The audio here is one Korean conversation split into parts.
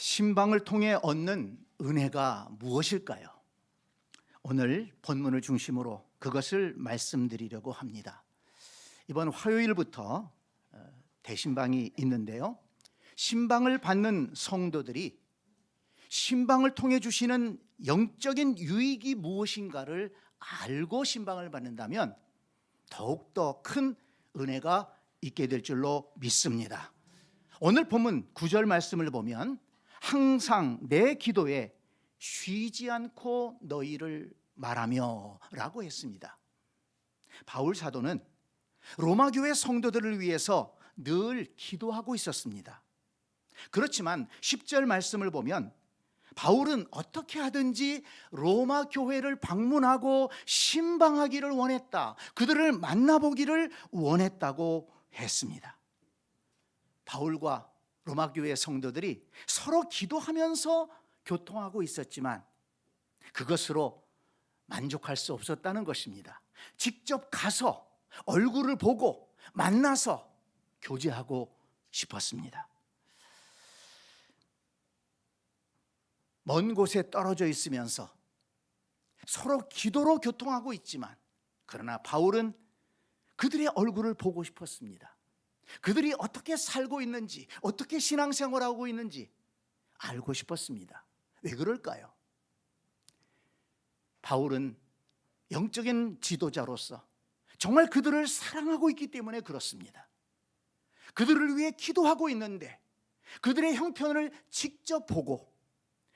신방을 통해 얻는 은혜가 무엇일까요? 오늘 본문을 중심으로 그것을 말씀드리려고 합니다. 이번 화요일부터 대신방이 있는데요, 신방을 받는 성도들이 신방을 통해 주시는 영적인 유익이 무엇인가를 알고 신방을 받는다면 더욱더 큰 은혜가 있게 될 줄로 믿습니다. 오늘 본문 9절 말씀을 보면 항상 내 기도에 쉬지 않고 너희를 말하며 라고 했습니다. 바울 사도는 로마 교회 성도들을 위해서 늘 기도하고 있었습니다. 그렇지만 10절 말씀을 보면 바울은 어떻게 하든지 로마 교회를 방문하고 신방하기를 원했다, 그들을 만나보기를 원했다고 했습니다. 바울과 로마 교회 성도들이 서로 기도하면서 교통하고 있었지만 그것으로 만족할 수 없었다는 것입니다. 직접 가서 얼굴을 보고 만나서 교제하고 싶었습니다. 먼 곳에 떨어져 있으면서 서로 기도로 교통하고 있지만 그러나 바울은 그들의 얼굴을 보고 싶었습니다. 그들이 어떻게 살고 있는지, 어떻게 신앙생활하고 있는지 알고 싶었습니다. 왜 그럴까요? 바울은 영적인 지도자로서 정말 그들을 사랑하고 있기 때문에 그렇습니다. 그들을 위해 기도하고 있는데 그들의 형편을 직접 보고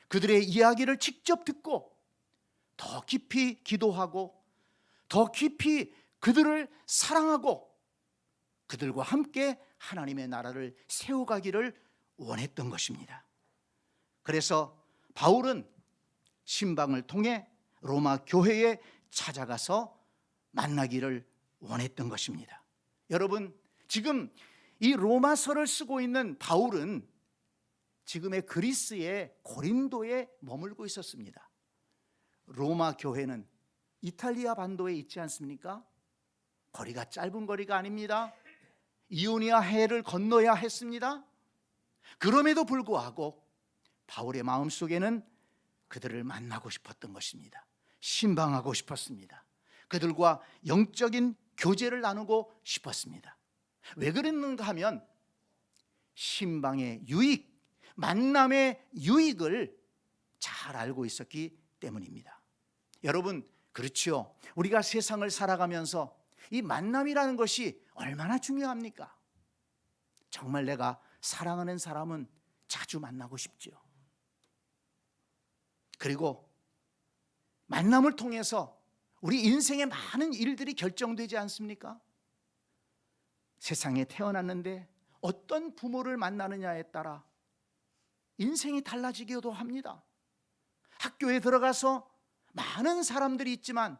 그들의 이야기를 직접 듣고 더 깊이 기도하고 더 깊이 그들을 사랑하고 그들과 함께 하나님의 나라를 세워가기를 원했던 것입니다. 그래서 바울은 신방을 통해 로마 교회에 찾아가서 만나기를 원했던 것입니다. 여러분, 지금 이 로마서를 쓰고 있는 바울은 지금의 그리스의 고린도에 머물고 있었습니다. 로마 교회는 이탈리아 반도에 있지 않습니까? 거리가 짧은 거리가 아닙니다. 이오니아 해를 건너야 했습니다. 그럼에도 불구하고 바울의 마음속에는 그들을 만나고 싶었던 것입니다. 신방하고 싶었습니다. 그들과 영적인 교제를 나누고 싶었습니다. 왜 그랬는가 하면 신방의 유익, 만남의 유익을 잘 알고 있었기 때문입니다. 여러분, 그렇지요. 우리가 세상을 살아가면서 이 만남이라는 것이 얼마나 중요합니까? 정말 내가 사랑하는 사람은 자주 만나고 싶죠. 그리고 만남을 통해서 우리 인생의 많은 일들이 결정되지 않습니까? 세상에 태어났는데 어떤 부모를 만나느냐에 따라 인생이 달라지기도 합니다. 학교에 들어가서 많은 사람들이 있지만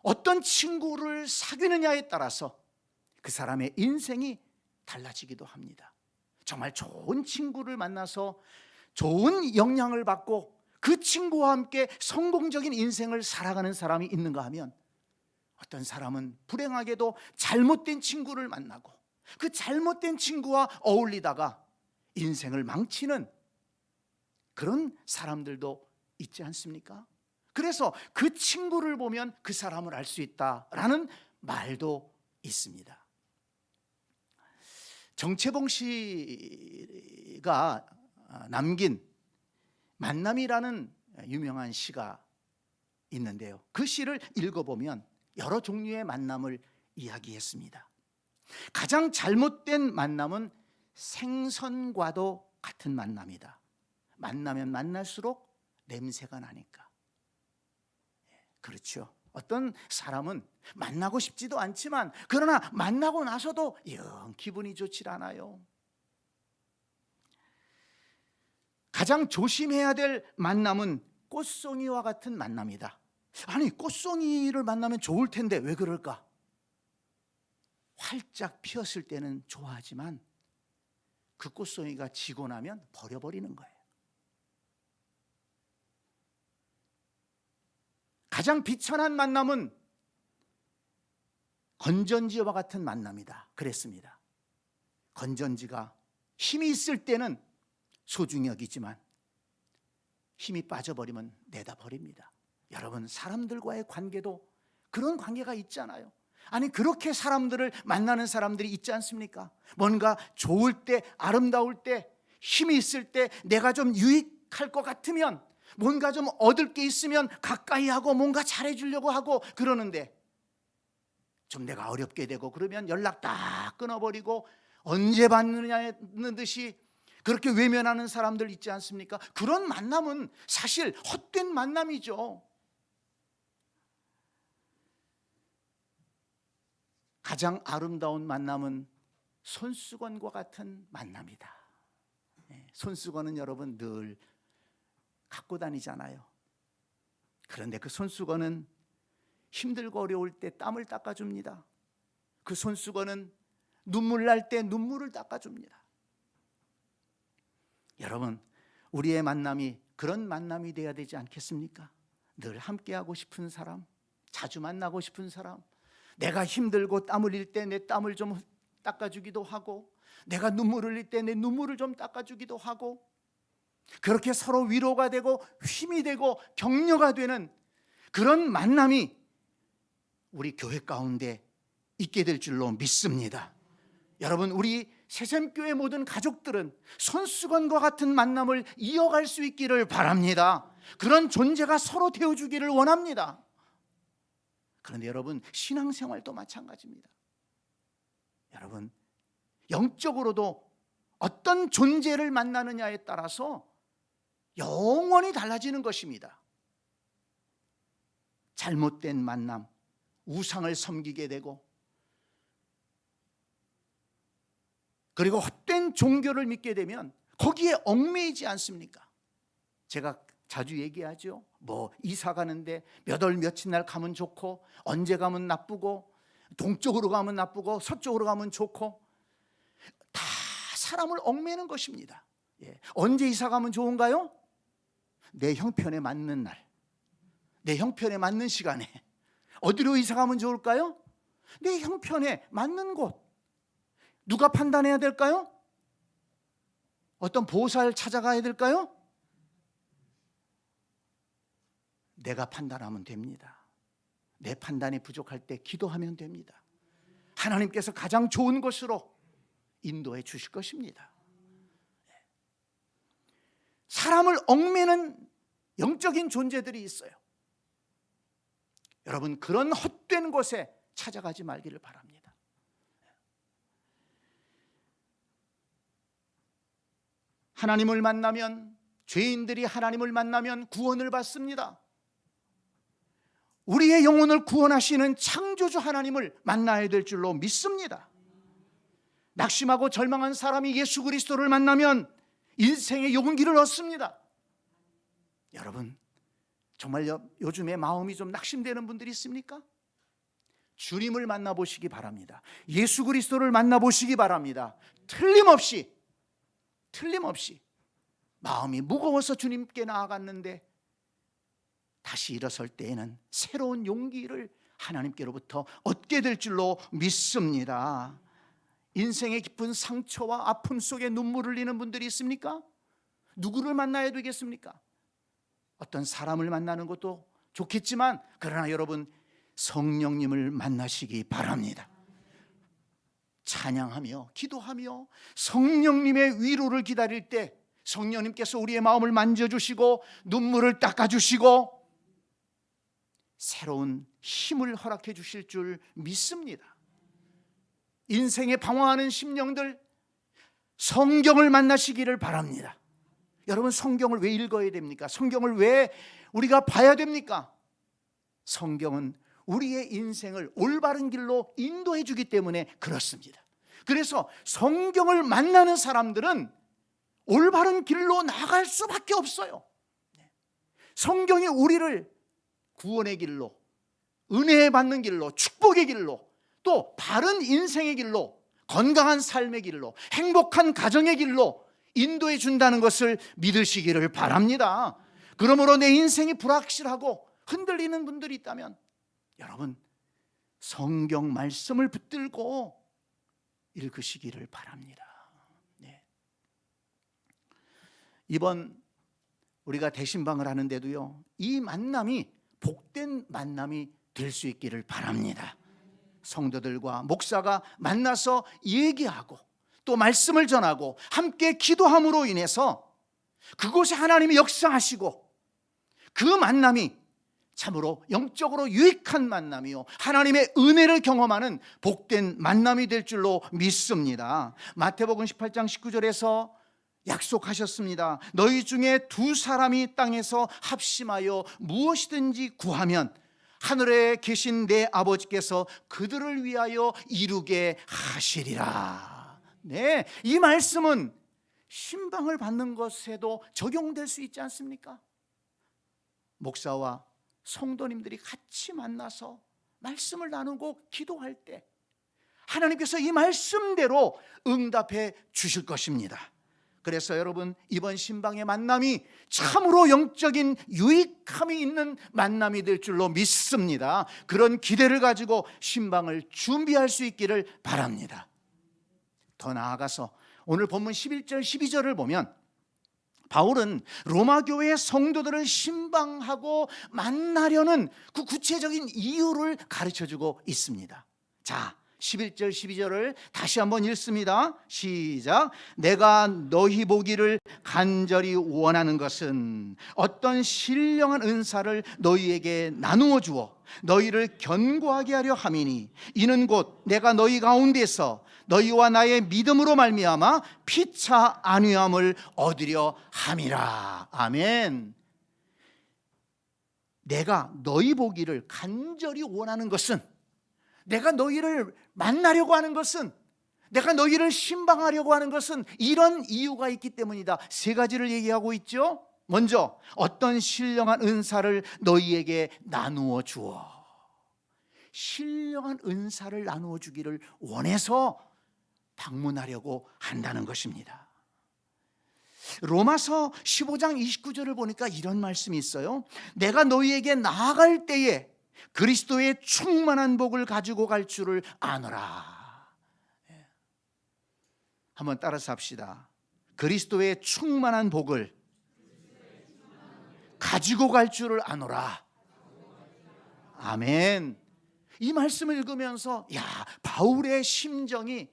어떤 친구를 사귀느냐에 따라서 그 사람의 인생이 달라지기도 합니다. 정말 좋은 친구를 만나서 좋은 영향을 받고 그 친구와 함께 성공적인 인생을 살아가는 사람이 있는가 하면 어떤 사람은 불행하게도 잘못된 친구를 만나고 그 잘못된 친구와 어울리다가 인생을 망치는 그런 사람들도 있지 않습니까? 그래서 그 친구를 보면 그 사람을 알 수 있다라는 말도 있습니다. 정채봉 씨가 남긴 만남이라는 유명한 시가 있는데요, 그 시를 읽어보면 여러 종류의 만남을 이야기했습니다. 가장 잘못된 만남은 생선과도 같은 만남이다. 만나면 만날수록 냄새가 나니까. 그렇죠. 어떤 사람은 만나고 싶지도 않지만 그러나 만나고 나서도 영 기분이 좋지 않아요. 가장 조심해야 될 만남은 꽃송이와 같은 만남이다. 아니, 꽃송이를 만나면 좋을 텐데 왜 그럴까? 활짝 피었을 때는 좋아하지만 그 꽃송이가 지고 나면 버려버리는 거예요. 가장 비천한 만남은 건전지와 같은 만남이다 그랬습니다. 건전지가 힘이 있을 때는 소중히 여기지만 힘이 빠져버리면 내다 버립니다. 여러분, 사람들과의 관계도 그런 관계가 있잖아요. 아니, 그렇게 사람들을 만나는 사람들이 있지 않습니까? 뭔가 좋을 때, 아름다울 때, 힘이 있을 때, 내가 좀 유익할 것 같으면, 뭔가 좀 얻을 게 있으면 가까이 하고 뭔가 잘해주려고 하고 그러는데, 좀 내가 어렵게 되고 그러면 연락 딱 끊어버리고 언제 받느냐는 듯이 그렇게 외면하는 사람들 있지 않습니까? 그런 만남은 사실 헛된 만남이죠. 가장 아름다운 만남은 손수건과 같은 만남이다. 손수건은 여러분 늘 갖고 다니잖아요. 그런데 그 손수건은 힘들고 어려울 때 땀을 닦아줍니다. 그 손수건은 눈물 날 때 눈물을 닦아줍니다. 여러분, 우리의 만남이 그런 만남이 되어야 되지 않겠습니까? 늘 함께하고 싶은 사람, 자주 만나고 싶은 사람, 내가 힘들고 땀 흘릴 때 내 땀을 좀 닦아주기도 하고, 내가 눈물 흘릴 때 내 눈물을 좀 닦아주기도 하고, 그렇게 서로 위로가 되고 힘이 되고 격려가 되는 그런 만남이 우리 교회 가운데 있게 될 줄로 믿습니다. 여러분, 우리 새샘교회 모든 가족들은 손수건과 같은 만남을 이어갈 수 있기를 바랍니다. 그런 존재가 서로 되어주기를 원합니다. 그런데 여러분, 신앙생활도 마찬가지입니다. 여러분, 영적으로도 어떤 존재를 만나느냐에 따라서 영원히 달라지는 것입니다. 잘못된 만남, 우상을 섬기게 되고, 그리고 헛된 종교를 믿게 되면 거기에 얽매이지 않습니까? 제가 자주 얘기하죠. 이사 가는데 몇 월 며칠 날 가면 좋고, 언제 가면 나쁘고, 동쪽으로 가면 나쁘고, 서쪽으로 가면 좋고, 다 사람을 얽매는 것입니다. 언제 이사 가면 좋은가요? 내 형편에 맞는 날, 내 형편에 맞는 시간에. 어디로 이사 가면 좋을까요? 내 형편에 맞는 곳. 누가 판단해야 될까요? 어떤 보살 찾아가야 될까요? 내가 판단하면 됩니다. 내 판단이 부족할 때 기도하면 됩니다. 하나님께서 가장 좋은 곳으로 인도해 주실 것입니다. 사람을 얽매는 영적인 존재들이 있어요. 여러분, 그런 헛된 곳에 찾아가지 말기를 바랍니다. 하나님을 만나면, 죄인들이 하나님을 만나면 구원을 받습니다. 우리의 영혼을 구원하시는 창조주 하나님을 만나야 될 줄로 믿습니다. 낙심하고 절망한 사람이 예수 그리스도를 만나면 인생의 용기를 얻습니다. 여러분, 정말 요즘에 마음이 좀 낙심되는 분들이 있습니까? 주님을 만나보시기 바랍니다. 예수 그리스도를 만나보시기 바랍니다. 틀림없이 마음이 무거워서 주님께 나아갔는데 다시 일어설 때에는 새로운 용기를 하나님께로부터 얻게 될 줄로 믿습니다. 인생의 깊은 상처와 아픔 속에 눈물을 흘리는 분들이 있습니까? 누구를 만나야 되겠습니까? 어떤 사람을 만나는 것도 좋겠지만, 그러나 여러분, 성령님을 만나시기 바랍니다. 찬양하며 기도하며 성령님의 위로를 기다릴 때 성령님께서 우리의 마음을 만져주시고 눈물을 닦아주시고 새로운 힘을 허락해 주실 줄 믿습니다. 인생에 방황하는 심령들, 성경을 만나시기를 바랍니다. 여러분, 성경을 왜 읽어야 됩니까? 성경을 왜 우리가 봐야 됩니까? 성경은 우리의 인생을 올바른 길로 인도해 주기 때문에 그렇습니다. 그래서 성경을 만나는 사람들은 올바른 길로 나갈 수밖에 없어요. 성경이 우리를 구원의 길로, 은혜 받는 길로, 축복의 길로, 또 바른 인생의 길로, 건강한 삶의 길로, 행복한 가정의 길로 인도해 준다는 것을 믿으시기를 바랍니다. 그러므로 내 인생이 불확실하고 흔들리는 분들이 있다면 여러분, 성경 말씀을 붙들고 읽으시기를 바랍니다. 이번 우리가 대신방을 하는데도요, 이 만남이 복된 만남이 될 수 있기를 바랍니다. 성도들과 목사가 만나서 얘기하고 또 말씀을 전하고 함께 기도함으로 인해서 그곳에 하나님이 역사하시고 그 만남이 참으로 영적으로 유익한 만남이요, 하나님의 은혜를 경험하는 복된 만남이 될 줄로 믿습니다. 마태복음 18장 19절에서 약속하셨습니다. 너희 중에 두 사람이 땅에서 합심하여 무엇이든지 구하면 하늘에 계신 내 아버지께서 그들을 위하여 이루게 하시리라. 네, 이 말씀은 신방을 받는 것에도 적용될 수 있지 않습니까? 목사와 성도님들이 같이 만나서 말씀을 나누고 기도할 때 하나님께서 이 말씀대로 응답해 주실 것입니다. 그래서 여러분, 이번 신방의 만남이 참으로 영적인 유익함이 있는 만남이 될 줄로 믿습니다. 그런 기대를 가지고 신방을 준비할 수 있기를 바랍니다. 더 나아가서 오늘 본문 11절 12절을 보면 바울은 로마 교회의 성도들을 신방하고 만나려는 그 구체적인 이유를 가르쳐주고 있습니다. 자, 11절 12절을 다시 한번 읽습니다. 시작. 내가 너희 보기를 간절히 원하는 것은 어떤 신령한 은사를 너희에게 나누어 주어 너희를 견고하게 하려 함이니 이는 곧 내가 너희 가운데서 너희와 나의 믿음으로 말미암아 피차 안위함을 얻으려 함이라. 아멘. 내가 너희 보기를 간절히 원하는 것은, 내가 너희를 만나려고 하는 것은, 내가 너희를 신방하려고 하는 것은 이런 이유가 있기 때문이다. 세 가지를 얘기하고 있죠. 먼저 어떤 신령한 은사를 너희에게 나누어 주어. 신령한 은사를 나누어 주기를 원해서 방문하려고 한다는 것입니다. 로마서 15장 29절을 보니까 이런 말씀이 있어요. 내가 너희에게 나아갈 때에 그리스도의 충만한 복을 가지고 갈 줄을 아노라. 한번 따라서 합시다. 그리스도의 충만한 복을 가지고 갈 줄을 아노라. 아멘. 이 말씀을 읽으면서 야, 바울의 심정이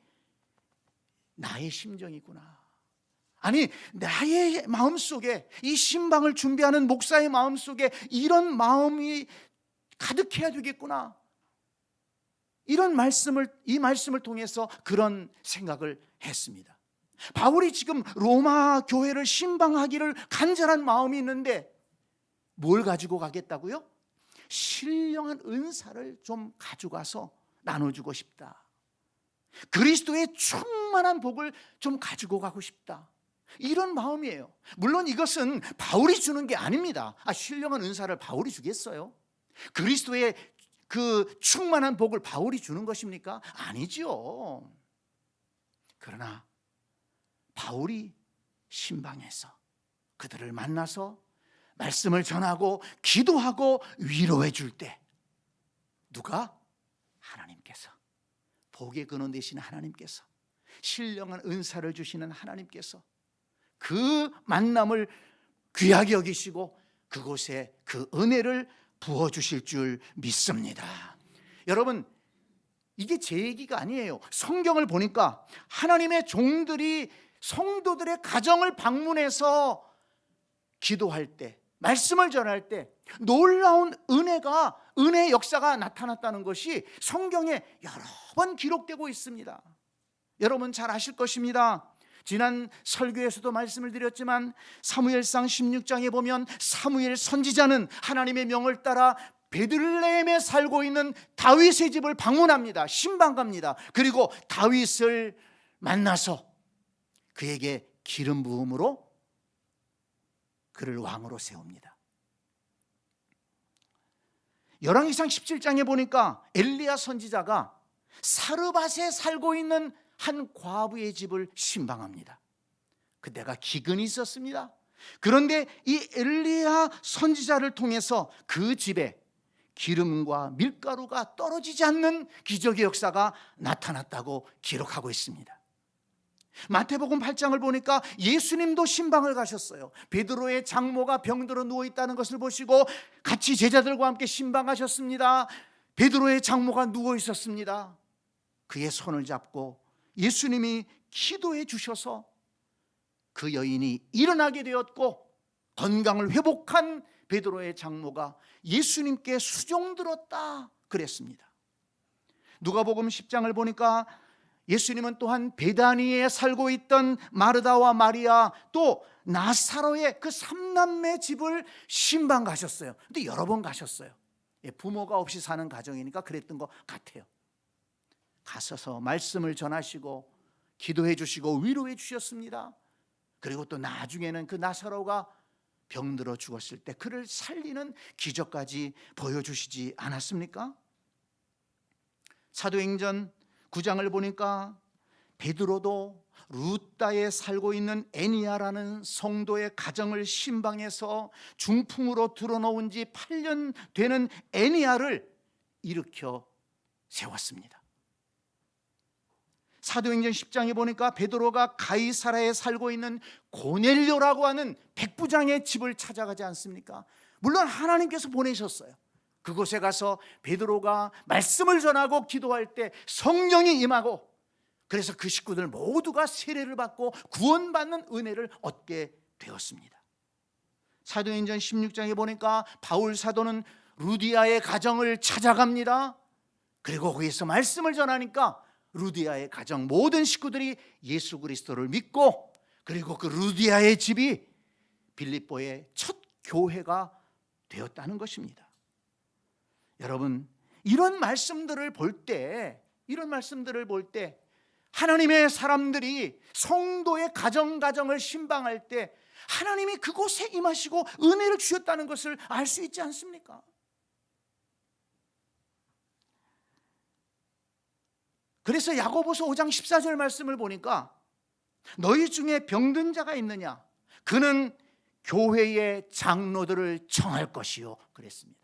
나의 심정이구나. 아니, 나의 마음속에, 이 신방을 준비하는 목사의 마음속에 이런 마음이 가득해야 되겠구나. 이런 이 말씀을 통해서 그런 생각을 했습니다. 바울이 지금 로마 교회를 신방하기를 간절한 마음이 있는데 뭘 가지고 가겠다고요? 신령한 은사를 좀 가져가서 나눠주고 싶다. 그리스도의 충만한 복을 좀 가지고 가고 싶다. 이런 마음이에요. 물론 이것은 바울이 주는 게 아닙니다. 신령한 은사를 바울이 주겠어요? 그리스도의 그 충만한 복을 바울이 주는 것입니까? 아니죠. 그러나 바울이 신방에서 그들을 만나서 말씀을 전하고 기도하고 위로해 줄 때 누가? 하나님께서, 복의 근원 되시는 하나님께서, 신령한 은사를 주시는 하나님께서 그 만남을 귀하게 여기시고 그곳에 그 은혜를 부어주실 줄 믿습니다. 여러분, 이게 제 얘기가 아니에요. 성경을 보니까 하나님의 종들이 성도들의 가정을 방문해서 기도할 때, 말씀을 전할 때 놀라운 은혜의 역사가 나타났다는 것이 성경에 여러 번 기록되고 있습니다. 여러분 잘 아실 것입니다. 지난 설교에서도 말씀을 드렸지만 사무엘상 16장에 보면 사무엘 선지자는 하나님의 명을 따라 베들레헴에 살고 있는 다윗의 집을 방문합니다. 신방 갑니다. 그리고 다윗을 만나서 그에게 기름 부음으로 그를 왕으로 세웁니다. 열왕기상 17장에 보니까 엘리야 선지자가 사르밧에 살고 있는 한 과부의 집을 신방합니다. 그때가 기근이 있었습니다. 그런데 이 엘리야 선지자를 통해서 그 집에 기름과 밀가루가 떨어지지 않는 기적의 역사가 나타났다고 기록하고 있습니다. 마태복음 8장을 보니까 예수님도 신방을 가셨어요. 베드로의 장모가 병들어 누워있다는 것을 보시고 같이 제자들과 함께 신방하셨습니다. 베드로의 장모가 누워있었습니다. 그의 손을 잡고 예수님이 기도해 주셔서 그 여인이 일어나게 되었고, 건강을 회복한 베드로의 장모가 예수님께 수종들었다 그랬습니다. 누가복음 10장을 보니까 예수님은 또한 베다니에 살고 있던 마르다와 마리아, 또 나사로의 그 삼남매 집을 신방 가셨어요. 근데 여러 번 가셨어요. 부모가 없이 사는 가정이니까 그랬던 것 같아요. 가셔서 말씀을 전하시고 기도해 주시고 위로해 주셨습니다. 그리고 또 나중에는 그 나사로가 병들어 죽었을 때 그를 살리는 기적까지 보여주시지 않았습니까? 사도행전 9장을 보니까 베드로도 루다에 살고 있는 애니야라는 성도의 가정을 신방해서 중풍으로 들어놓은 지 8년 되는 애니야를 일으켜 세웠습니다. 사도행전 10장에 보니까 베드로가 가이사라에 살고 있는 고넬료라고 하는 백부장의 집을 찾아가지 않습니까? 물론 하나님께서 보내셨어요. 그곳에 가서 베드로가 말씀을 전하고 기도할 때 성령이 임하고, 그래서 그 식구들 모두가 세례를 받고 구원받는 은혜를 얻게 되었습니다. 사도행전 16장에 보니까 바울 사도는 루디아의 가정을 찾아갑니다. 그리고 거기서 말씀을 전하니까 루디아의 가정 모든 식구들이 예수 그리스도를 믿고, 그리고 그 루디아의 집이 빌립보의 첫 교회가 되었다는 것입니다. 여러분, 이런 말씀들을 볼 때 하나님의 사람들이 성도의 가정을 신방할 때 하나님이 그곳에 임하시고 은혜를 주셨다는 것을 알 수 있지 않습니까? 그래서 야고보서 5장 14절 말씀을 보니까 너희 중에 병든 자가 있느냐? 그는 교회의 장로들을 청할 것이요 그랬습니다.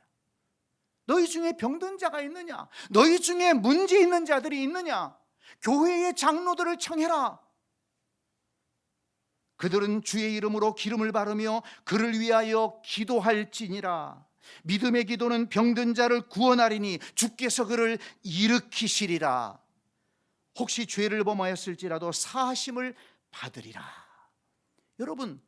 너희 중에 병든 자가 있느냐? 너희 중에 문제 있는 자들이 있느냐? 교회의 장로들을 청해라. 그들은 주의 이름으로 기름을 바르며 그를 위하여 기도할지니라. 믿음의 기도는 병든 자를 구원하리니 주께서 그를 일으키시리라. 혹시 죄를 범하였을지라도 사하심을 받으리라. 여러분,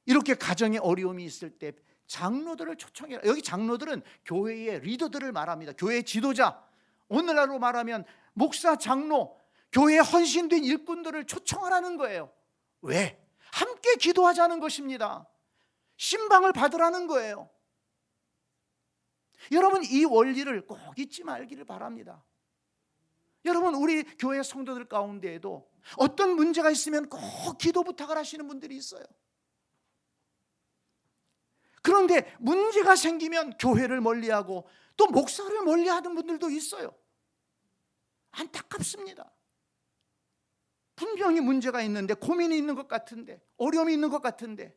이렇게 가정에 어려움이 있을 때 장로들을 초청해라. 여기 장로들은 교회의 리더들을 말합니다. 교회의 지도자, 오늘날로 말하면 목사, 장로, 교회에 헌신된 일꾼들을 초청하라는 거예요. 왜? 함께 기도하자는 것입니다. 신방을 받으라는 거예요. 여러분, 이 원리를 꼭 잊지 말기를 바랍니다. 여러분, 우리 교회 성도들 가운데에도 어떤 문제가 있으면 꼭 기도 부탁을 하시는 분들이 있어요. 그런데 문제가 생기면 교회를 멀리하고 또 목사를 멀리하는 분들도 있어요. 안타깝습니다. 분명히 문제가 있는데, 고민이 있는 것 같은데, 어려움이 있는 것 같은데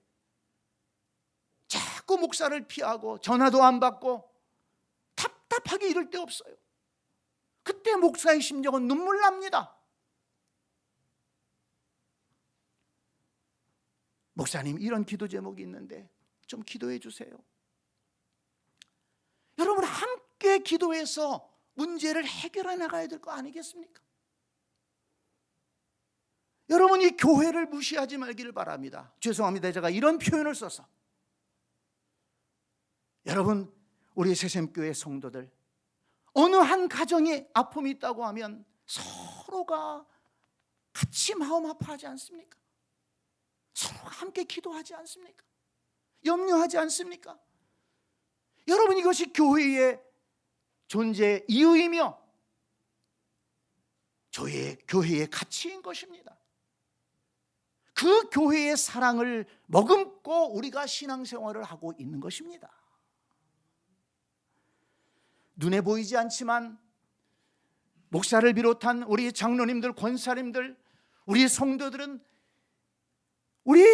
자꾸 목사를 피하고 전화도 안 받고 답답하게 이럴 데 없어요. 그때 목사의 심정은 눈물 납니다. 목사님, 이런 기도 제목이 있는데 좀 기도해 주세요. 여러분, 함께 기도해서 문제를 해결해 나가야 될 거 아니겠습니까? 여러분, 이 교회를 무시하지 말기를 바랍니다. 죄송합니다, 제가 이런 표현을 써서. 여러분, 우리 새샘교회 성도들, 어느 한 가정에 아픔이 있다고 하면 서로가 같이 마음 아파하지 않습니까? 서로가 함께 기도하지 않습니까? 염려하지 않습니까? 여러분, 이것이 교회의 존재 이유이며 교회의 가치인 것입니다. 그 교회의 사랑을 머금고 우리가 신앙생활을 하고 있는 것입니다. 눈에 보이지 않지만 목사를 비롯한 우리 장로님들, 권사님들, 우리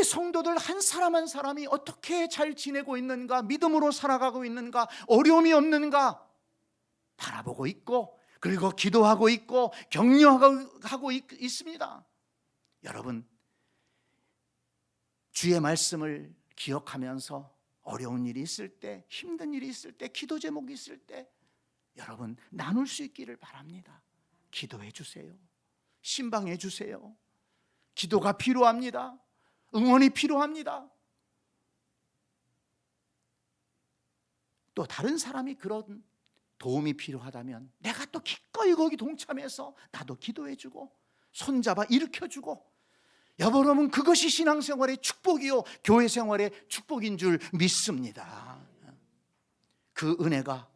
성도들 한 사람 한 사람이 어떻게 잘 지내고 있는가, 믿음으로 살아가고 있는가, 어려움이 없는가 바라보고 있고, 그리고 기도하고 있고 격려하고 있습니다. 여러분, 주의 말씀을 기억하면서 어려운 일이 있을 때, 힘든 일이 있을 때, 기도 제목이 있을 때 여러분 나눌 수 있기를 바랍니다. 기도해 주세요. 신방해 주세요. 기도가 필요합니다. 응원이 필요합니다. 또 다른 사람이 그런 도움이 필요하다면 내가 또 기꺼이 거기 동참해서 나도 기도해주고 손잡아 일으켜주고, 여러분 그것이 신앙생활의 축복이요 교회 생활의 축복인 줄 믿습니다. 그 은혜가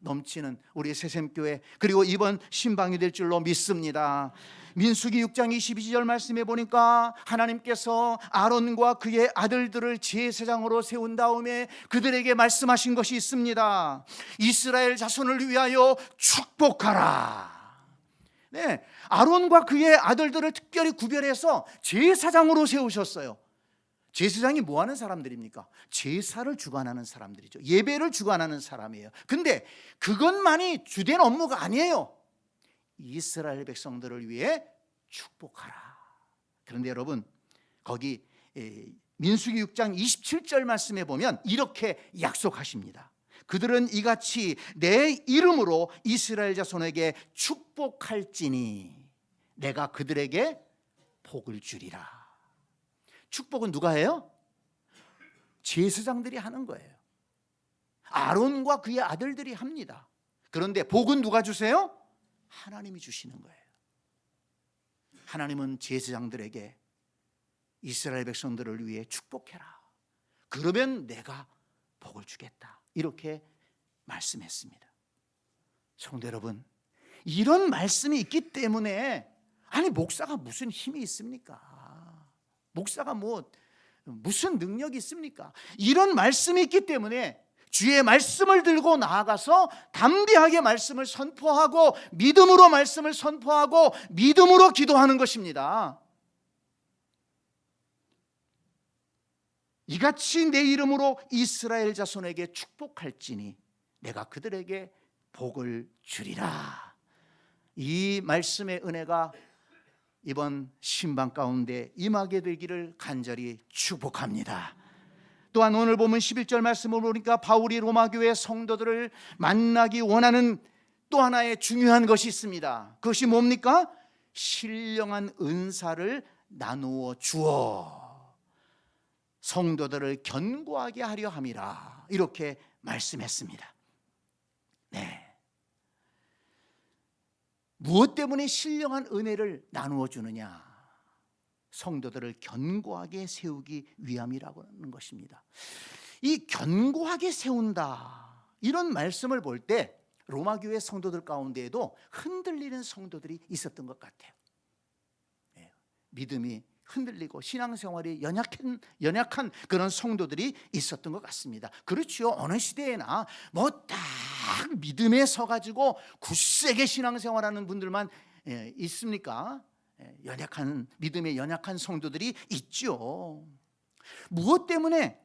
넘치는 우리 새샘교회, 그리고 이번 신방이 될 줄로 믿습니다. 민수기 6장 22절 말씀해 보니까 하나님께서 아론과 그의 아들들을 제사장으로 세운 다음에 그들에게 말씀하신 것이 있습니다. 이스라엘 자손을 위하여 축복하라. 네, 아론과 그의 아들들을 특별히 구별해서 제사장으로 세우셨어요. 제사장이 뭐 하는 사람들입니까? 제사를 주관하는 사람들이죠. 예배를 주관하는 사람이에요. 근데 그것만이 주된 업무가 아니에요. 이스라엘 백성들을 위해 축복하라. 그런데 여러분 거기 민수기 6장 27절 말씀에 보면 이렇게 약속하십니다. 그들은 이같이 내 이름으로 이스라엘 자손에게 축복할지니 내가 그들에게 복을 주리라. 축복은 누가 해요? 제사장들이 하는 거예요. 아론과 그의 아들들이 합니다. 그런데 복은 누가 주세요? 하나님이 주시는 거예요. 하나님은 제사장들에게 이스라엘 백성들을 위해 축복해라. 그러면 내가 복을 주겠다. 이렇게 말씀했습니다. 성도 여러분, 이런 말씀이 있기 때문에 아니 목사가 무슨 힘이 있습니까? 목사가 무슨 능력이 있습니까? 이런 말씀이 있기 때문에 주의 말씀을 들고 나아가서 담대하게 말씀을 선포하고 믿음으로 말씀을 선포하고 믿음으로 기도하는 것입니다. 이같이 내 이름으로 이스라엘 자손에게 축복할지니 내가 그들에게 복을 주리라. 이 말씀의 은혜가 이번 신방 가운데 임하게 되기를 간절히 축복합니다. 또한 오늘 보면 11절 말씀을 보니까 바울이 로마 교회 성도들을 만나기 원하는 또 하나의 중요한 것이 있습니다. 그것이 뭡니까? 신령한 은사를 나누어 주어 성도들을 견고하게 하려 함이라. 이렇게 말씀했습니다. 네. 무엇 때문에 신령한 은혜를 나누어 주느냐? 성도들을 견고하게 세우기 위함이라고 하는 것입니다. 이 견고하게 세운다, 이런 말씀을 볼 때 로마 교회 성도들 가운데에도 흔들리는 성도들이 있었던 것 같아요. 믿음이 흔들리고 신앙생활이 연약한 그런 성도들이 있었던 것 같습니다. 그렇죠. 어느 시대에나 딱 믿음에 서가지고 굳세게 신앙생활하는 분들만 있습니까? 믿음에 연약한 성도들이 있죠. 무엇 때문에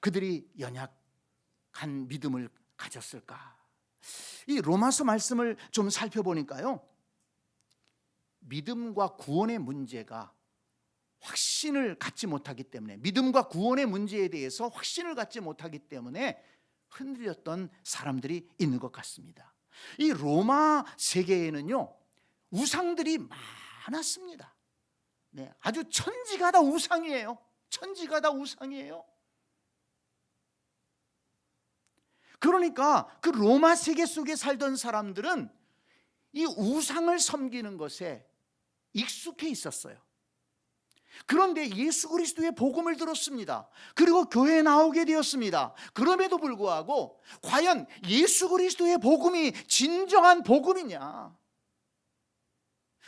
그들이 연약한 믿음을 가졌을까? 이 로마서 말씀을 좀 살펴보니까요, 믿음과 구원의 문제가 확신을 갖지 못하기 때문에, 믿음과 구원의 문제에 대해서 확신을 갖지 못하기 때문에 흔들렸던 사람들이 있는 것 같습니다. 이 로마 세계에는요 우상들이 많았습니다. 네, 아주 천지가 다 우상이에요. 천지가 다 우상이에요. 그러니까 그 로마 세계 속에 살던 사람들은 이 우상을 섬기는 것에 익숙해 있었어요. 그런데 예수 그리스도의 복음을 들었습니다. 그리고 교회에 나오게 되었습니다. 그럼에도 불구하고 과연 예수 그리스도의 복음이 진정한 복음이냐?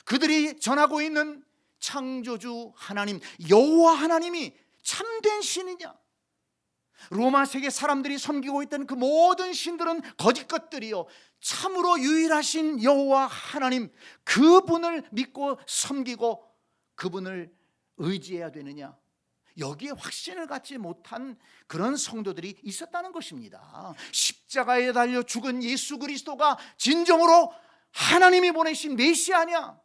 그들이 전하고 있는 창조주 하나님, 여호와 하나님이 참된 신이냐? 로마 세계 사람들이 섬기고 있던 그 모든 신들은 거짓 것들이요, 참으로 유일하신 여호와 하나님, 그분을 믿고 섬기고 그분을 의지해야 되느냐? 여기에 확신을 갖지 못한 그런 성도들이 있었다는 것입니다. 십자가에 달려 죽은 예수 그리스도가 진정으로 하나님이 보내신 메시아냐?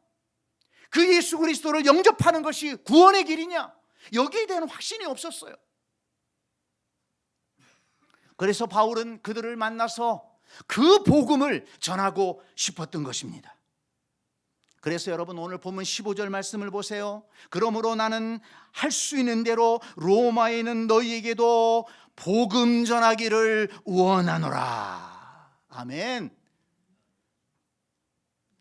그 예수 그리스도를 영접하는 것이 구원의 길이냐? 여기에 대한 확신이 없었어요. 그래서 바울은 그들을 만나서 그 복음을 전하고 싶었던 것입니다. 그래서 여러분 오늘 본문 15절 말씀을 보세요. 그러므로 나는 할 수 있는 대로 로마에 있는 너희에게도 복음 전하기를 원하노라. 아멘.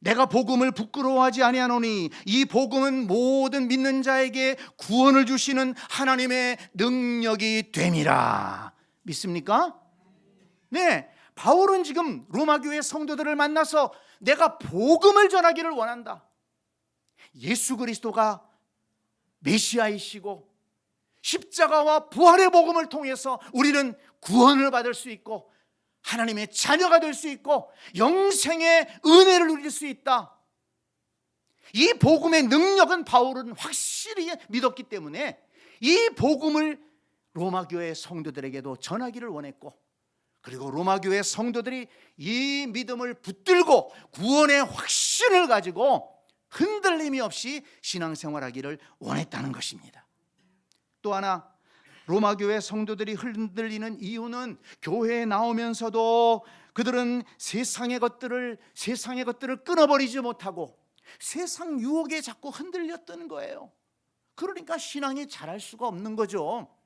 내가 복음을 부끄러워하지 아니하노니 이 복음은 모든 믿는 자에게 구원을 주시는 하나님의 능력이 됨이라. 믿습니까? 네, 바울은 지금 로마 교회 성도들을 만나서 내가 복음을 전하기를 원한다. 예수 그리스도가 메시아이시고 십자가와 부활의 복음을 통해서 우리는 구원을 받을 수 있고 하나님의 자녀가 될 수 있고 영생의 은혜를 누릴 수 있다. 이 복음의 능력은 바울은 확실히 믿었기 때문에 이 복음을 로마 교회 성도들에게도 전하기를 원했고, 그리고 로마 교회 성도들이 이 믿음을 붙들고 구원의 확신을 가지고 흔들림이 없이 신앙생활하기를 원했다는 것입니다. 또 하나, 로마 교회 성도들이 흔들리는 이유는 교회에 나오면서도 그들은 세상의 것들을 끊어버리지 못하고 세상 유혹에 자꾸 흔들렸던 거예요. 그러니까 신앙이 자랄 수가 없는 거죠.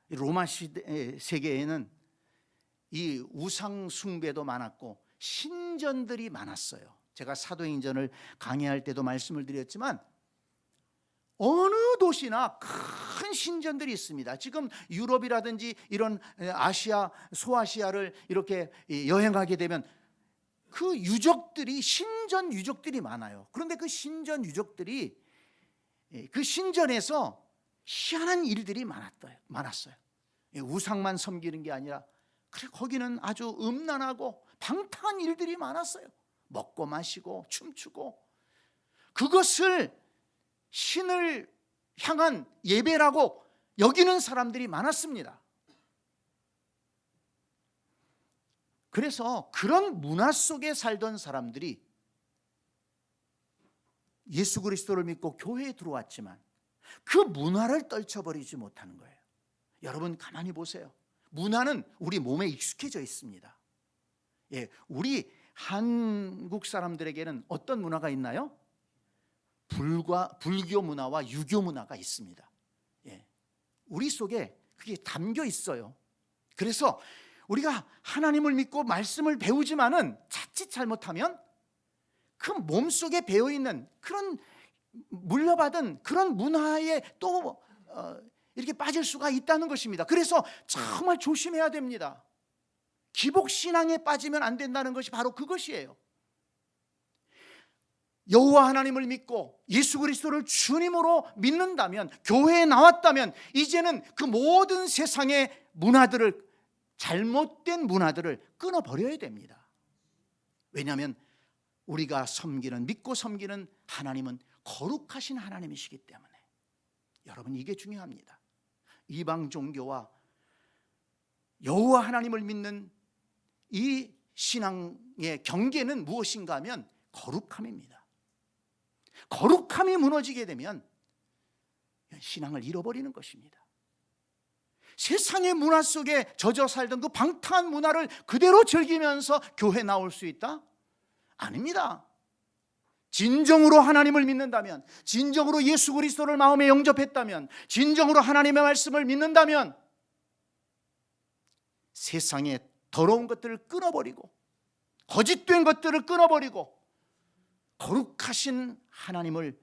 로마 시대 세계에는 이 우상 숭배도 많았고 신전들이 많았어요. 제가 사도행전을 강의할 때도 말씀을 드렸지만 어느 도시나 큰 신전들이 있습니다. 지금 유럽이라든지 이런 아시아, 소아시아를 이렇게 여행하게 되면 그 유적들이, 신전 유적들이 많아요. 그런데 그 신전 유적들이, 그 신전에서 희한한 일들이 많았어요. 우상만 섬기는 게 아니라 그래, 거기는 아주 음란하고 방탕한 일들이 많았어요. 먹고 마시고 춤추고, 그것을 신을 향한 예배라고 여기는 사람들이 많았습니다. 그래서 그런 문화 속에 살던 사람들이 예수 그리스도를 믿고 교회에 들어왔지만 그 문화를 떨쳐버리지 못하는 거예요. 여러분 가만히 보세요. 문화는 우리 몸에 익숙해져 있습니다. 우리 한국 사람들에게는 어떤 문화가 있나요? 불교 문화와 유교 문화가 있습니다. 우리 속에 그게 담겨 있어요. 그래서 우리가 하나님을 믿고 말씀을 배우지만은 자칫 잘못하면 그 몸속에 배어있는 그런 물려받은 그런 문화에 또 이렇게 빠질 수가 있다는 것입니다. 그래서 정말 조심해야 됩니다. 기복신앙에 빠지면 안 된다는 것이 바로 그것이에요. 여호와 하나님을 믿고 예수 그리스도를 주님으로 믿는다면, 교회에 나왔다면 이제는 그 모든 세상의 문화들을, 잘못된 문화들을 끊어버려야 됩니다. 왜냐하면 우리가 믿고 섬기는 하나님은 거룩하신 하나님이시기 때문에. 여러분, 이게 중요합니다. 이방 종교와 여호와 하나님을 믿는 이 신앙의 경계는 무엇인가 하면 거룩함입니다. 거룩함이 무너지게 되면 신앙을 잃어버리는 것입니다. 세상의 문화 속에 젖어 살던 그 방탕한 문화를 그대로 즐기면서 교회 나올 수 있다? 아닙니다. 진정으로 하나님을 믿는다면, 진정으로 예수 그리스도를 마음에 영접했다면, 진정으로 하나님의 말씀을 믿는다면 세상의 더러운 것들을 끊어버리고 거짓된 것들을 끊어버리고 거룩하신 하나님을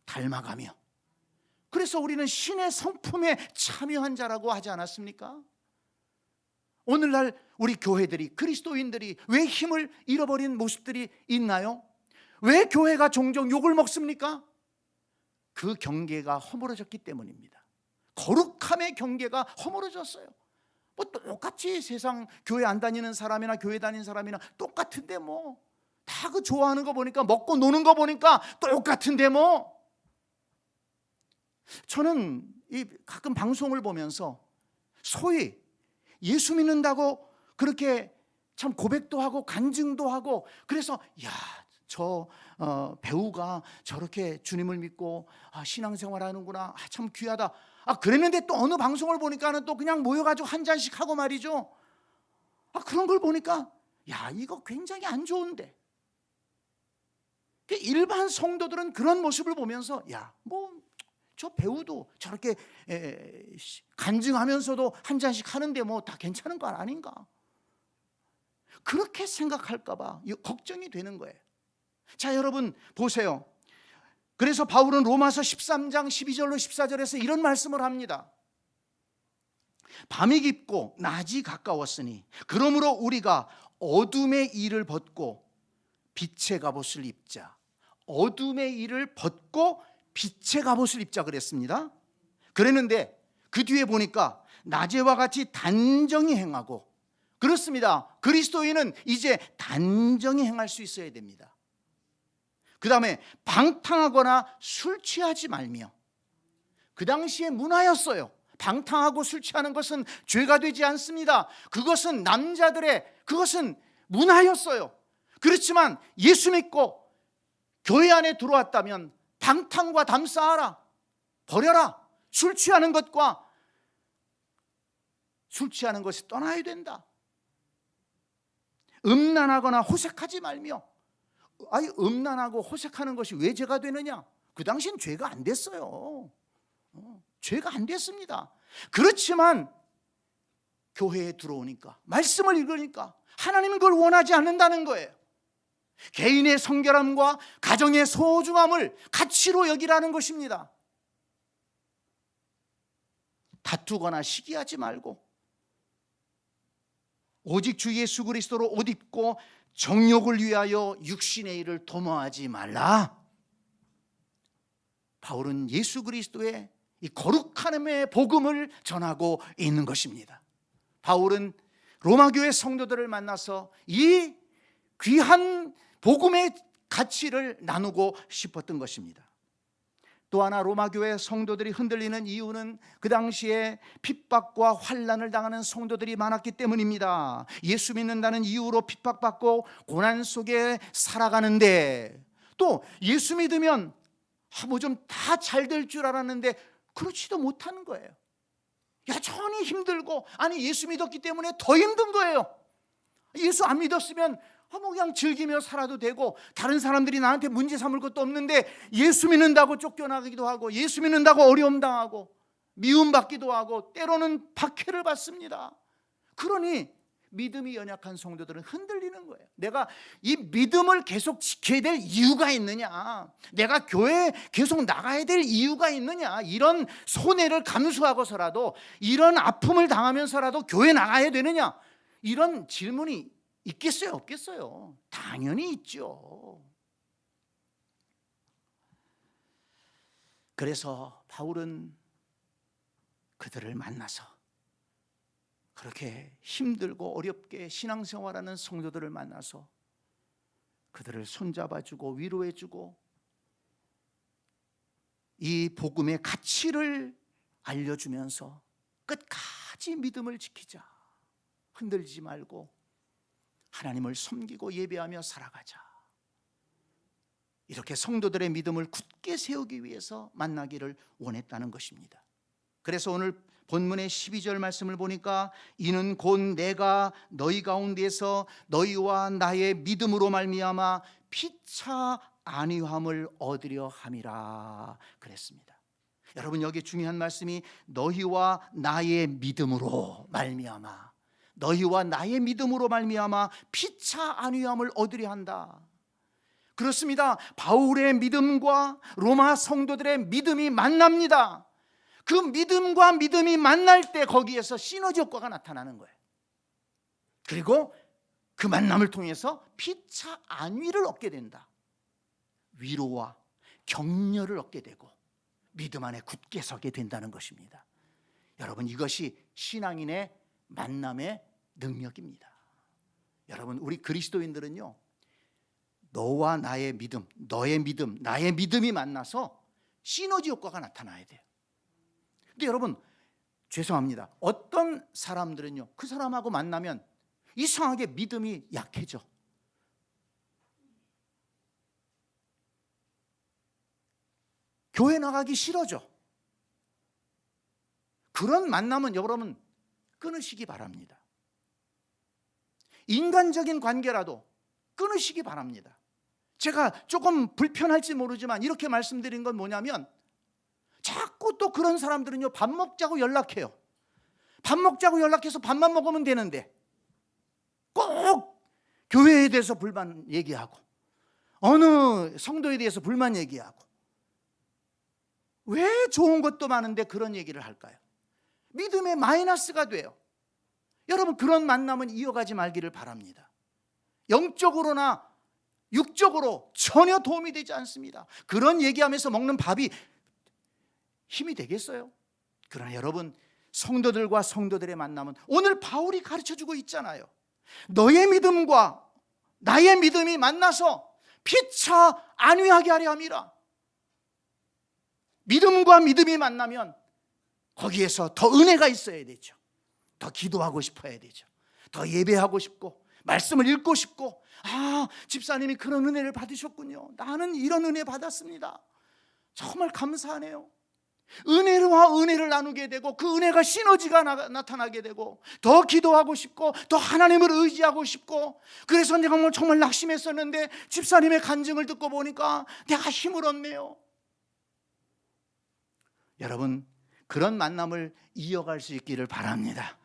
닮아가며, 그래서 우리는 신의 성품에 참여한 자라고 하지 않았습니까? 오늘날 우리 교회들이, 그리스도인들이 왜 힘을 잃어버린 모습들이 있나요? 왜 교회가 종종 욕을 먹습니까? 그 경계가 허물어졌기 때문입니다. 거룩함의 경계가 허물어졌어요. 뭐 똑같이 세상 교회 안 다니는 사람이나 교회 다니는 사람이나 똑같은데 뭐 다 그 좋아하는 거 보니까, 먹고 노는 거 보니까 똑같은데 뭐. 저는 가끔 방송을 보면서 소위 예수 믿는다고 그렇게 참 고백도 하고 간증도 하고, 그래서 야, 저 배우가 저렇게 주님을 믿고 신앙생활하는구나, 참 귀하다. 그랬는데 또 어느 방송을 보니까는 또 그냥 모여가지고 한 잔씩 하고 말이죠. 그런 걸 보니까 야, 이거 굉장히 안 좋은데. 일반 성도들은 그런 모습을 보면서 야, 뭐 저 배우도 저렇게 간증하면서도 한 잔씩 하는데 뭐 다 괜찮은 거 아닌가, 그렇게 생각할까 봐 걱정이 되는 거예요. 자, 여러분 보세요. 그래서 바울은 로마서 13장 12절로 14절에서 이런 말씀을 합니다. 밤이 깊고 낮이 가까웠으니 그러므로 우리가 어둠의 일을 벗고 빛의 갑옷을 입자. 어둠의 일을 벗고 빛의 갑옷을 입자 그랬습니다. 그랬는데 그 뒤에 보니까 낮에와 같이 단정히 행하고, 그렇습니다. 그리스도인은 이제 단정히 행할 수 있어야 됩니다. 그 다음에 방탕하거나 술 취하지 말며. 그 당시에 문화였어요. 방탕하고 술 취하는 것은 죄가 되지 않습니다. 그것은 남자들의, 그것은 문화였어요. 그렇지만 예수 믿고 교회 안에 들어왔다면 방탕과 담쌓아라, 버려라. 술 취하는 것과 술 취하는 것이 떠나야 된다. 음란하거나 호색하지 말며. 음란하고 호색하는 것이 왜 죄가 되느냐? 그 당시엔 죄가 안 됐어요. 죄가 안 됐습니다. 그렇지만 교회에 들어오니까, 말씀을 읽으니까 하나님은 그걸 원하지 않는다는 거예요. 개인의 성결함과 가정의 소중함을 가치로 여기라는 것입니다. 다투거나 시기하지 말고 오직 주 예수 그리스도로 옷 입고 정욕을 위하여 육신의 일을 도모하지 말라. 바울은 예수 그리스도의 이 거룩함의 복음을 전하고 있는 것입니다. 바울은 로마 교회 성도들을 만나서 이 귀한 복음의 가치를 나누고 싶었던 것입니다. 또 하나 로마 교회 성도들이 흔들리는 이유는 그 당시에 핍박과 환난을 당하는 성도들이 많았기 때문입니다. 예수 믿는다는 이유로 핍박받고 고난 속에 살아가는데, 또 예수 믿으면 뭐 좀 다 잘 될 줄 알았는데 그렇지도 못하는 거예요. 여전히 힘들고, 예수 믿었기 때문에 더 힘든 거예요. 예수 안 믿었으면 뭐 그냥 즐기며 살아도 되고, 다른 사람들이 나한테 문제 삼을 것도 없는데 예수 믿는다고 쫓겨나기도 하고, 예수 믿는다고 어려움 당하고 미움받기도 하고, 때로는 박해를 받습니다. 그러니 믿음이 연약한 성도들은 흔들리는 거예요. 내가 이 믿음을 계속 지켜야 될 이유가 있느냐, 내가 교회에 계속 나가야 될 이유가 있느냐, 이런 손해를 감수하고서라도, 이런 아픔을 당하면서라도 교회 나가야 되느냐, 이런 질문이 있겠어요, 없겠어요? 당연히 있죠. 그래서 바울은 그들을 만나서, 그렇게 힘들고 어렵게 신앙생활하는 성도들을 만나서 그들을 손잡아주고 위로해주고 이 복음의 가치를 알려주면서 끝까지 믿음을 지키자, 흔들리지 말고 하나님을 섬기고 예배하며 살아가자, 이렇게 성도들의 믿음을 굳게 세우기 위해서 만나기를 원했다는 것입니다. 그래서 오늘 본문의 12절 말씀을 보니까 이는 곧 내가 너희 가운데서 너희와 나의 믿음으로 말미암아 피차 안위함을 얻으려 함이라 그랬습니다. 여러분, 여기 중요한 말씀이 너희와 나의 믿음으로 말미암아, 너희와 나의 믿음으로 말미암아 피차 안위함을 얻으려 한다. 그렇습니다. 바울의 믿음과 로마 성도들의 믿음이 만납니다. 그 믿음과 믿음이 만날 때 거기에서 시너지 효과가 나타나는 거예요. 그리고 그 만남을 통해서 피차 안위를 얻게 된다. 위로와 격려를 얻게 되고 믿음 안에 굳게 서게 된다는 것입니다. 여러분, 이것이 신앙인의 만남의 능력입니다. 여러분, 우리 그리스도인들은요, 너와 나의 믿음, 너의 믿음, 나의 믿음이 만나서 시너지 효과가 나타나야 돼요. 근데 여러분, 죄송합니다. 어떤 사람들은요, 그 사람하고 만나면 이상하게 믿음이 약해져. 교회 나가기 싫어져. 그런 만남은 여러분 끊으시기 바랍니다. 인간적인 관계라도 끊으시기 바랍니다. 제가 조금 불편할지 모르지만 이렇게 말씀드린 건 뭐냐면, 자꾸 또 그런 사람들은요, 밥 먹자고 연락해요. 밥 먹자고 연락해서 밥만 먹으면 되는데 꼭 교회에 대해서 불만 얘기하고 어느 성도에 대해서 불만 얘기하고, 왜 좋은 것도 많은데 그런 얘기를 할까요? 믿음의 마이너스가 돼요. 여러분, 그런 만남은 이어가지 말기를 바랍니다. 영적으로나 육적으로 전혀 도움이 되지 않습니다. 그런 얘기하면서 먹는 밥이 힘이 되겠어요? 그러나 여러분, 성도들과 성도들의 만남은 오늘 바울이 가르쳐주고 있잖아요. 너의 믿음과 나의 믿음이 만나서 피차 안위하게 하려 함이라. 믿음과 믿음이 만나면 거기에서 더 은혜가 있어야 되죠. 더 기도하고 싶어야 되죠. 더 예배하고 싶고 말씀을 읽고 싶고, 집사님이 그런 은혜를 받으셨군요. 나는 이런 은혜 받았습니다. 정말 감사하네요. 은혜와 은혜를 나누게 되고 그 은혜가 시너지가 나타나게 되고 더 기도하고 싶고 더 하나님을 의지하고 싶고, 그래서 내가 정말 낙심했었는데 집사님의 간증을 듣고 보니까 내가 힘을 얻네요. 여러분, 그런 만남을 이어갈 수 있기를 바랍니다.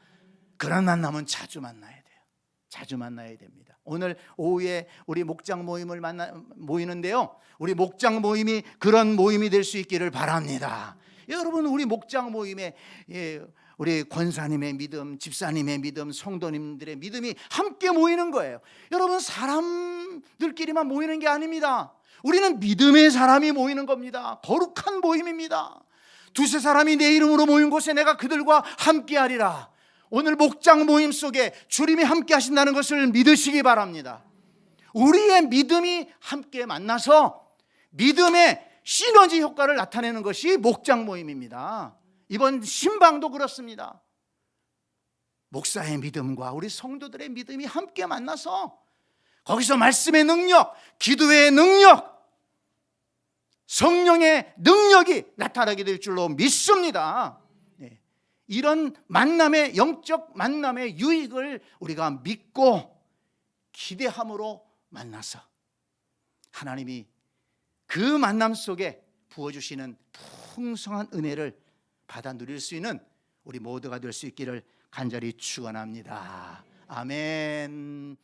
그런 만남은 자주 만나야 돼요. 자주 만나야 됩니다. 오늘 오후에 우리 목장 모임을 모이는데요, 우리 목장 모임이 그런 모임이 될 수 있기를 바랍니다. 여러분, 우리 목장 모임에 우리 권사님의 믿음, 집사님의 믿음, 성도님들의 믿음이 함께 모이는 거예요. 여러분, 사람들끼리만 모이는 게 아닙니다. 우리는 믿음의 사람이 모이는 겁니다. 거룩한 모임입니다. 두세 사람이 내 이름으로 모인 곳에 내가 그들과 함께하리라. 오늘 목장 모임 속에 주님이 함께 하신다는 것을 믿으시기 바랍니다. 우리의 믿음이 함께 만나서 믿음의 시너지 효과를 나타내는 것이 목장 모임입니다. 이번 신방도 그렇습니다. 목사의 믿음과 우리 성도들의 믿음이 함께 만나서 거기서 말씀의 능력, 기도의 능력, 성령의 능력이 나타나게 될 줄로 믿습니다. 이런 만남의, 영적 만남의 유익을 우리가 믿고 기대함으로 만나서 하나님이 그 만남 속에 부어주시는 풍성한 은혜를 받아 누릴 수 있는 우리 모두가 될 수 있기를 간절히 축원합니다. 아멘.